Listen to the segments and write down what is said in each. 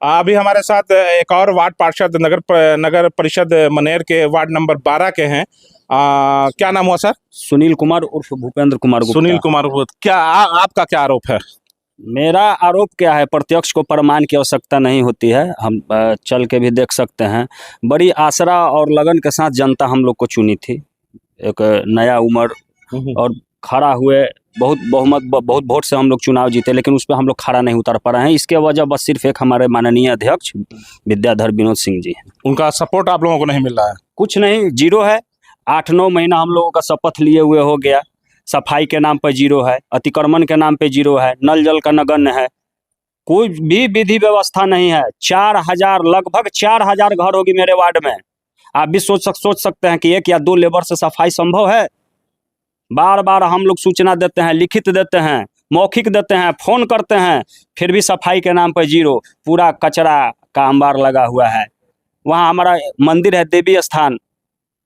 अभी हमारे साथ एक और वार्ड पार्षद नगर परिषद मनेर के वार्ड नंबर 12 के हैं। क्या नाम हुआ सर? सुनील कुमार उर्फ भूपेंद्र कुमार गुप्ता। सुनील कुमार क्या आपका क्या आरोप है? मेरा आरोप क्या है, प्रत्यक्ष को प्रमाण की आवश्यकता नहीं होती है, हम चल के भी देख सकते हैं। बड़ी आसरा और लगन के साथ जनता हम लोग को चुनी थी, एक नया उम्र, और खड़ा हुए बहुत वोट से हम लोग चुनाव जीते, लेकिन उस पर हम लोग खड़ा नहीं उतर पा रहे हैं। इसके वजह बस सिर्फ एक हमारे माननीय अध्यक्ष विद्याधर विनोद सिंह जी हैं। उनका सपोर्ट आप लोगों को नहीं मिल रहा है? कुछ नहीं, जीरो है। 8-9 महीना हम लोगों का शपथ लिए हुए हो गया, सफाई के नाम पर जीरो है, अतिक्रमण के नाम पे जीरो है, नल जल का नगण्य है, कोई भी विधि व्यवस्था नहीं है। 4000 लगभग 4000 घर होगी मेरे वार्ड में। आप भी सोच सकते हैं कि 1 या 2 लेबर से सफाई संभव है? बार बार हम लोग सूचना देते हैं, लिखित देते हैं, मौखिक देते हैं, फोन करते हैं, फिर भी सफाई के नाम पर जीरो। पूरा कचरा का अंबार लगा हुआ है। वहाँ हमारा मंदिर है, देवी स्थान,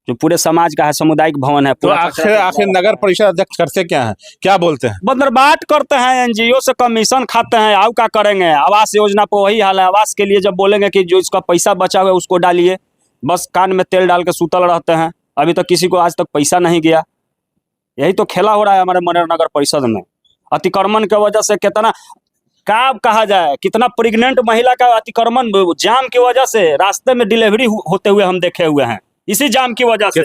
जो पूरे समाज का है, सामुदायिक भवन है। तो आखिर नगर परिषद अध्यक्ष करते क्या है, क्या बोलते हैं? बंदरबाट करते हैं, एनजीओ से कमीशन खाते हैं। आओ क्या करेंगे? आवास योजना पर वही हाल है। आवास के लिए जब बोलेंगे कि जो इसका पैसा बचा हुआ है उसको डालिए, बस कान में तेल डाल के सूतल रहते हैं। अभी तक किसी को आज तक पैसा नहीं गया। यही तो खेला हो रहा है हमारे मनेर नगर परिषद में। अतिक्रमण की वजह से कितना क्या कहा जाए, कितना प्रेग्नेंट महिला का अतिक्रमण जाम की वजह से रास्ते में डिलीवरी होते हुए हम देखे हुए हैं, इसी जाम की वजह से।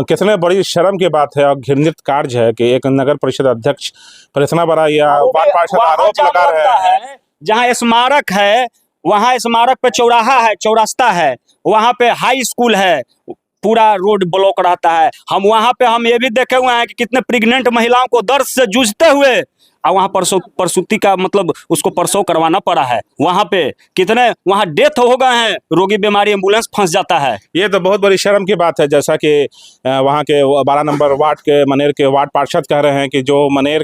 कितने बड़ी शर्म की बात है और घृणित कार्य है कि एक नगर परिषद अध्यक्ष पर इतना बड़ा वार्ड पार्षद आरोप लगा रहे हैं। जहाँ स्मारक है, वहाँ स्मारक पे चौराहा है, चौरास्ता है, वहाँ पे हाई स्कूल है, पूरा रोड ब्लॉक रहता है। हम वहाँ पे हम ये भी देखे हुए हैं कि कितने प्रेग्नेंट महिलाओं को दर्द से जूझते हुए और वहाँ प्रसूति का मतलब उसको प्रसव करवाना पड़ा है। वहाँ पे कितने वहाँ डेथ हो गए हैं, रोगी बीमारी, एम्बुलेंस फंस जाता है। ये तो बहुत बड़ी शर्म की बात है। जैसा कि वहाँ के 12 नंबर वार्ड के मनेर के वार्ड पार्षद कह रहे हैं कि जो मनेर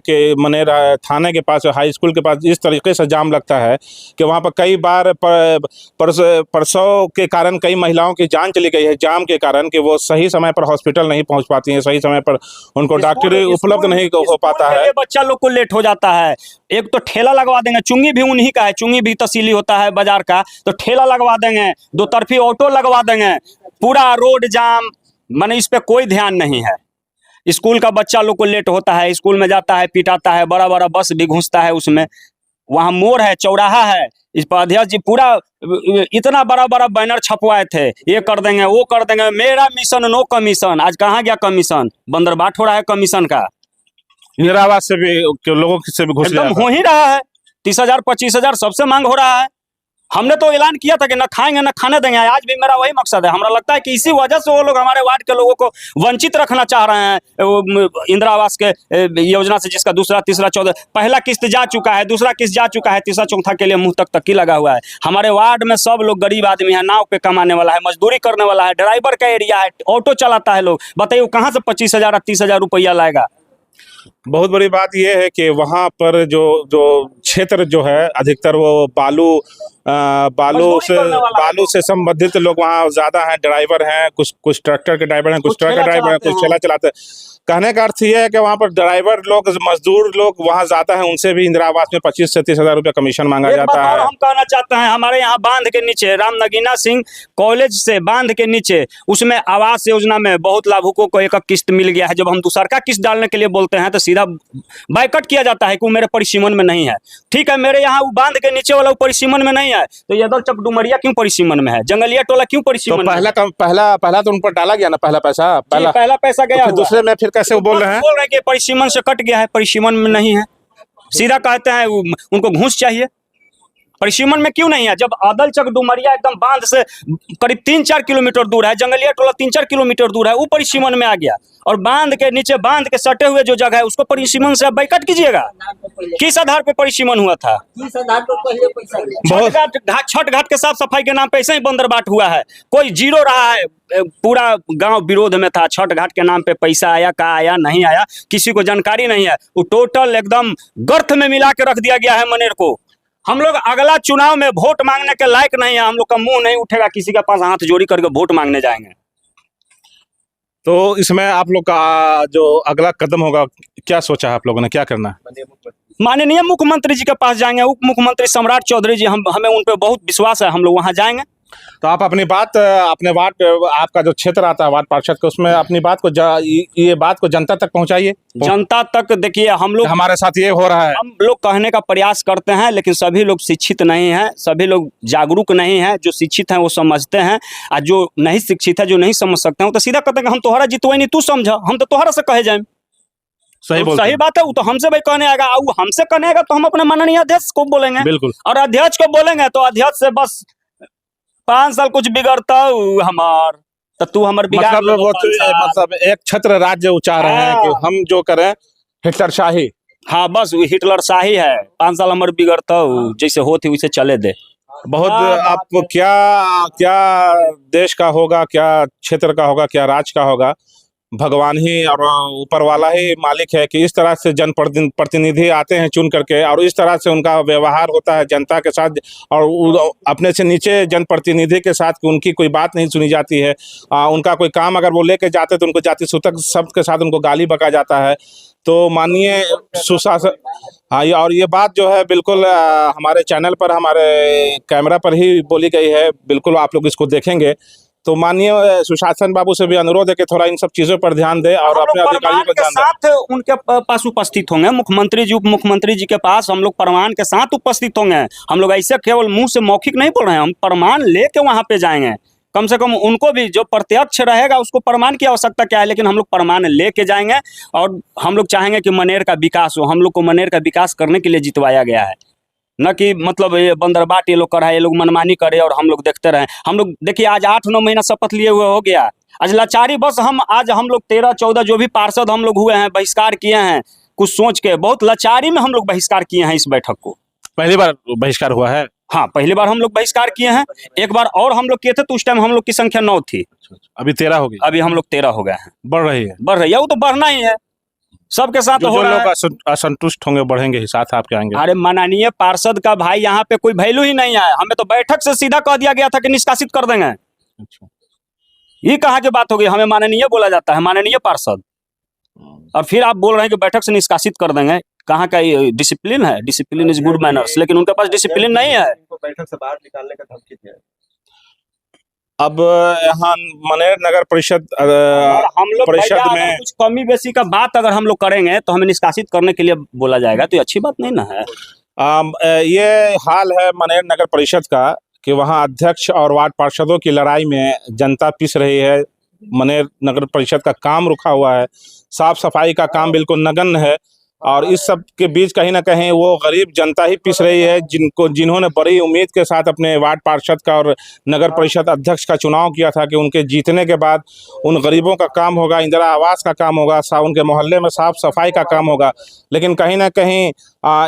थाने के पास, हाई स्कूल के पास इस तरीके से जाम लगता है कि वहाँ पर कई बार प्रसव के कारण कई महिलाओं की जान चली गई है, जाम के कारण, कि वो सही समय पर हॉस्पिटल नहीं पहुँच पाती हैं, सही समय पर उनको डॉक्टरी उपलब्ध नहीं हो पाता है। बच्चा लोग को लेट हो जाता है। एक तो ठेला लगवा देंगे, चुंगी भी उन्हीं का है, चुंगी भी तहसीली होता है बाजार का, तो ठेला लगवा देंगे, 2 तरफी ऑटो लगवा देंगे, पूरा रोड जाम। माने इस पे कोई ध्यान नहीं है। स्कूल का बच्चा लोग को लेट होता है, स्कूल में जाता है, पिटाता है, बड़ा बड़ा बस भी घुसता है उसमें। वहाँ मोड़ है, चौराहा है, इस पर अध्यक्ष जी पूरा इतना बड़ा बड़ा बैनर छपवाए थे, ये कर देंगे, वो कर देंगे, मेरा मिशन नो कमीशन। आज कहाँ गया कमीशन? बंदरबाट हो रहा है कमीशन का। इंदिरा आवास से भी लोगों से भी घुस हो ही रहा है। 30,000 25,000 सबसे मांग हो रहा है। हमने तो ऐलान किया था कि न खाएंगे न खाने देंगे। आज भी मेरा वही मकसद है। हमरा लगता है कि इसी वजह से वो लोग हमारे वार्ड के लोगों को वंचित रखना चाह रहे हैं। इंदिरा आवास के योजना से, जिसका दूसरा, तीसरा, चौथा, पहला किस्त जा चुका है, दूसरा किस्त जा चुका है, तीसरा चौथा के लिए मुंह तक तक की लगा हुआ है। हमारे वार्ड में सब लोग गरीब आदमी है, नाव पे कमाने वाला है, मजदूरी करने वाला है, ड्राइवर का एरिया है, ऑटो चलाता है लोग। बताइए कहाँ से 25,000 30,000 रुपया लाएगा? बहुत बड़ी बात यह है कि वहाँ पर जो क्षेत्र जो है अधिकतर वो बालू से संबंधित लोग वहाँ ज्यादा हैं। ड्राइवर हैं, कुछ ट्रैक्टर के ड्राइवर हैं, कुछ ट्रक के ड्राइवर हैं, कुछ ठेला चलाते हैं। कहने का अर्थ ये है कि वहाँ पर ड्राइवर लोग, मजदूर लोग वहाँ ज्यादा हैं, उनसे भी इंदिरा आवास में 25 से 30,000 रुपया कमीशन मांगा जाता है। हम कहना चाहते हैं, हमारे यहाँ बांध के नीचे, राम नगीना सिंह कॉलेज से बांध के नीचे, उसमें आवास योजना में बहुत लाभुकों को एक किस्त मिल गया है। जब हम दूसरा का किस्त डालने के लिए बोलते हैं तो सीधा बाइकआउट किया जाता है कि वो मेरे परिसीमन में नहीं है। ठीक है, मेरे यहाँ बांध के नीचे वाला परिसीमन में नहीं है, तो यदल चक डुमरिया क्यों परिसीमन में है? जंगलिया टोला क्यों परिसीमन में? पहला तो उन पर डाला गया ना, पहला पैसा गया, तो दूसरे में फिर कैसे वो बोल रहे हैं कि परिसीमन से कट गया है, परिसीमन में नहीं है। सीधा कहते हैं उनको घूस चाहिए। परिसीमन में क्यों नहीं है? जब आदल चक डुमरिया एकदम बांध से करीब 3-4 किलोमीटर दूर है, जंगलिया टोला 3-4 किलोमीटर दूर है, वो परिसीमन में आ गया। और बांध के नीचे, बांध के सटे हुए जो जगह है, उसको परिसीमन से बाइकआउट कीजिएगा। किस आधार पे परिसीमन हुआ था? छठ घाट के साफ सफाई के नाम पे ऐसे ही बंदरबाट हुआ है। कोई जीरो रहा है, पूरा गांव विरोध में था। छठ घाट के नाम पे पैसा आया, कहाँ आया, नहीं आया, किसी को जानकारी नहीं है। वो टोटल एकदम गर्थ में मिला के रख दिया गया है मनेर को। हम लोग अगला चुनाव में वोट मांगने के लायक नहीं है। हम लोग का मुंह नहीं उठेगा किसी के पास हाथ जोड़ी करके वोट मांगने जाएंगे। तो इसमें आप लोग का जो अगला कदम होगा, क्या सोचा है आप लोगों ने, क्या करना है? माननीय मुख्यमंत्री जी के पास जाएंगे, उप मुख्यमंत्री सम्राट चौधरी जी, हमें उन पे बहुत विश्वास है, हम लोग वहाँ जाएंगे। तो आप अपनी बात अपने वार्ड, आपका जो क्षेत्र आता है वार्ड पार्षद का, उसमें अपनी बात को ये बात को जनता तक पहुंचाइए। जनता तक देखिए, हम लोग, हमारे साथ ये हो रहा है, हम लोग कहने का प्रयास करते हैं, लेकिन सभी लोग शिक्षित नहीं हैं, सभी लोग जागरूक नहीं हैं। जो शिक्षित हैं वो समझते हैं, और जो नहीं शिक्षित है, जो नहीं समझ सकते हैं, वो तो सीधा कहते हैं कि हम तोहरा जितवाई नहीं, तू समझा, हम तो तोहरा से कहे जाए। सही बात है, वो तो हमसे भाई कहने आएगा, वो हमसे कहने आएगा तो हम अपने माननीय अध्यक्ष को बोलेंगे। बिल्कुल। और अध्यक्ष को बोलेंगे तो अध्यक्ष से बस 5 साल कुछ बिगड़ता हमार, तो तू हमार बिगाड़ मतलब वो मतलब एक छत्र राज्य उच्चार रहे हैं कि हम जो करें हिटलरशाही। हाँ, बस वो हिटलरशाही है, 5 साल हमारे बिगड़ता, जैसे होती वैसे चले दे। बहुत आप क्या देश का होगा, क्या क्षेत्र का होगा, क्या राज्य का होगा, भगवान ही और ऊपर वाला ही मालिक है कि इस तरह से जनप्रतिनिधि आते हैं चुन करके, और इस तरह से उनका व्यवहार होता है जनता के साथ, और अपने से नीचे जनप्रतिनिधि के साथ कि उनकी कोई बात नहीं सुनी जाती है। उनका कोई काम अगर वो लेके जाते तो उनको जाति सूचक शब्द के साथ उनको गाली बका जाता है। तो माननीय सुशासन, हाँ, और ये बात जो है बिल्कुल हमारे चैनल पर, हमारे कैमरा पर ही बोली गई है, बिल्कुल आप लोग इसको देखेंगे। तो माननीय सुशासन बाबू से भी अनुरोध है कि थोड़ा इन सब चीजों पर ध्यान दें और अपने अधिकारियों पर ध्यान दें। साथ उनके पास उपस्थित होंगे, मुख्यमंत्री जी, उप मुख्यमंत्री जी के पास हम लोग प्रमाण के साथ उपस्थित होंगे। हम लोग ऐसे केवल मुंह से मौखिक नहीं बोल रहे हैं, हम प्रमाण लेके वहां पे जाएंगे। कम से कम उनको भी जो प्रत्यक्ष रहेगा उसको प्रमाण की आवश्यकता क्या है, लेकिन हम लोग प्रमाण लेके जाएंगे। और हम लोग चाहेंगे कि मनेर का विकास हो, हम लोग को मनेर का विकास करने के लिए जितवाया गया है, न कि मतलब ये बंदरबाट ये लोग कराए, ये लोग मनमानी करे और हम लोग देखते रहे। हम लोग देखिए, आज 8-9 महीना शपथ लिए हुए हो गया, आज लाचारी बस आज हम लोग 13-14 जो भी पार्षद हम लोग हुए हैं, बहिष्कार किए हैं कुछ सोच के, बहुत लाचारी में हम लोग बहिष्कार किए हैं इस बैठक को। पहली बार बहिष्कार हुआ है? हाँ, पहली बार हम लोग बहिष्कार किए हैं। एक बार और हम लोग किए थे तो उस टाइम हम लोग की संख्या 9 थी, अभी 13 हो गई। अभी हम लोग 13 हो गए हैं। बढ़ रही है, वो तो बढ़ना ही है, सबके साथ जो लोग असंतुष्ट होंगे बढ़ेंगे ही साथ आपके आएंगे। अरे माननीय पार्षद का भाई यहाँ पे कोई वैल्यू ही नहीं है, हमें तो बैठक से सीधा कह दिया गया था कि निष्कासित कर देंगे। अच्छा, ये कहाँ की बात होगी, हमें माननीय बोला जाता है, माननीय पार्षद, और फिर आप बोल रहे हैं कि बैठक से निष्कासित कर देंगे। कहाँ का ये डिसिप्लिन है? डिसिप्लिन इज गुड मैनर्स, लेकिन उनके पास डिसिप्लिन नहीं है। बैठक से बाहर निकालने का धमकी दिया। अब यहाँ मनेर नगर परिषद हम लोग परिषद में कुछ कमी बेसी का बात अगर हम लोग करेंगे तो हमें निष्कासित करने के लिए बोला जाएगा, तो ये अच्छी बात नहीं ना है। ये हाल है मनेर नगर परिषद का कि वहाँ अध्यक्ष और वार्ड पार्षदों की लड़ाई में जनता पिस रही है। मनेर नगर परिषद का काम रुका हुआ है, साफ सफाई का काम बिल्कुल नगण्य है, और इस सब के बीच कहीं ना कहीं वो गरीब जनता ही पिस रही है, जिन्होंने बड़ी उम्मीद के साथ अपने वार्ड पार्षद का और नगर परिषद अध्यक्ष का चुनाव किया था कि उनके जीतने के बाद उन गरीबों का काम होगा, इंदिरा आवास का काम होगा, उनके मोहल्ले में साफ सफाई का काम होगा। लेकिन कहीं ना कहीं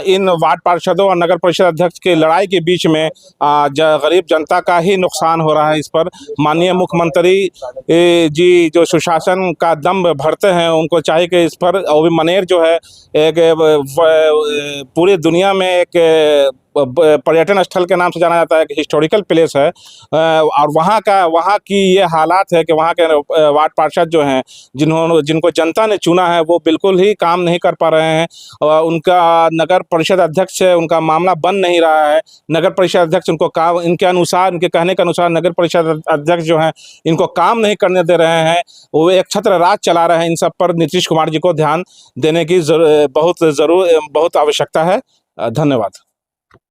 इन वार्ड पार्षदों और नगर परिषद अध्यक्ष की लड़ाई के बीच में गरीब जनता का ही नुकसान हो रहा है। इस पर माननीय मुख्यमंत्री जी जो सुशासन का दम भरते हैं, उनको चाहिए कि इस पर, और मनेर जो है एक पूरी दुनिया में एक पर्यटन स्थल के नाम से जाना जाता है, एक हिस्टोरिकल प्लेस है, और वहाँ की ये हालात है कि वहाँ के वार्ड पार्षद जो हैं, जिनको जनता ने चुना है, वो बिल्कुल ही काम नहीं कर पा रहे हैं। उनका नगर परिषद अध्यक्ष से उनका मामला बन नहीं रहा है। नगर परिषद अध्यक्ष उनको काम, इनके अनुसार, इनके कहने के अनुसार नगर परिषद अध्यक्ष जो हैं इनको काम नहीं करने दे रहे हैं, वो एक छत्र राज चला रहे हैं। इन सब पर नीतीश कुमार जी को ध्यान देने की बहुत आवश्यकता है। धन्यवाद।